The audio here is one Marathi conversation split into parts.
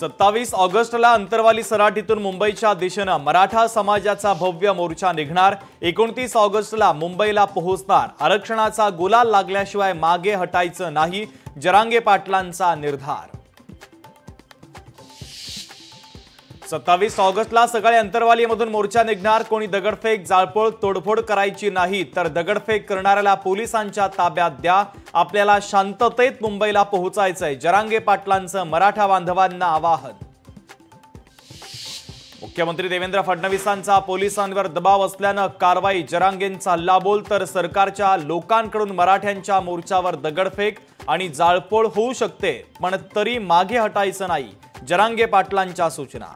27 ऑगस्टला अंतरवाली सराटीतून मुंबईच्या दिशेने मराठा समाजाचा भव्य मोर्चा निघणार। 29 ऑगस्टला मुंबईला पोहोचणार। आरक्षणाचा गुलाल लागल्याशिवाय मागे हटायचं नाही, जरांगे पाटलांचा निर्धार। 27 ऑगस्टला सकाळी अंतरवालीमधून मोर्चा निघणार। कोणी दगडफेक जाळपोळ तोडफोड करायची नाही तर दगडफेक करणाऱ्याला पोलिसांच्या ताब्यात द्या। आपल्याला शांततेत मुंबईला पोहोचायचंय, जरांगे पाटलांचं मराठा बांधवांना आवाहन। मुख्यमंत्री देवेंद्र फडणवीसांचा पोलिसांवर दबाव असल्याने कारवाई। जरांगेंचा हल्लाबोल तर सरकारच्या लोकांकडून मराठ्यांच्या मोर्चावर दगडफेक आणि जाळपोळ होऊ शकते, पण तरी मागे हटायचं नाही, जरांगे पाटलांच्या सूचना।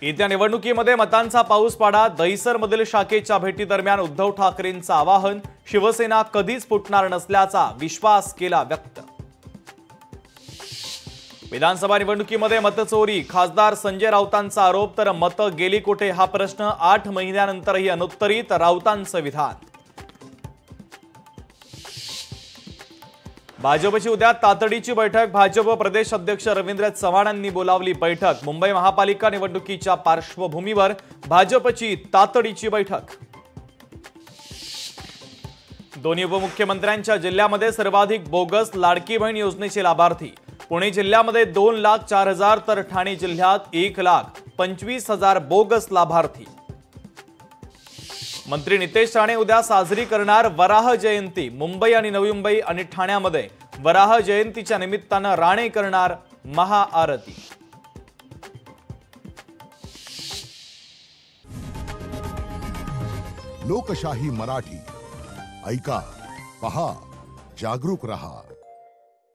येत्या निवडणुकीमध्ये मतांचा पाऊस पाडा। दहिसरमधील शाखेच्या भेटीदरम्यान उद्धव ठाकरेंचं आवाहन। शिवसेना कधीच फुटणार नसल्याचा विश्वास केला व्यक्त। विधानसभा निवडणुकीमध्ये मतचोरी, खासदार संजय राऊतांचा आरोप तर मतं गेली कुठे हा प्रश्न 8 महिन्यानंतरही अनुत्तरित, राऊतांचं विधान। भाजपची उद्या तातडीची बैठक। भाजप प्रदेश अध्यक्ष रवींद्र चव्हाणांनी बोलावली बैठक। मुंबई महापालिका निवडणुकीच्या पार्श्वभूमीवर भाजपची तातडीची बैठक। दोन्ही उपमुख्यमंत्र्यांच्या जिल्ह्यामध्ये सर्वाधिक बोगस लाडकी बहीण योजनेचे लाभार्थी। पुणे जिल्ह्यामध्ये 2,04,000 तर ठाणे जिल्ह्यात 1,25,000 बोगस लाभार्थी। मंत्री नितेश राणे उद्या साजरी करणार वराह जयंती। मुंबई आणि नवी मुंबई आणि ठाण्यामध्ये वराह जयंतीच्या निमित्तानं राणे करणार महाआरती। लोकशाही मराठी ऐका, पहा, जागरूक रहा।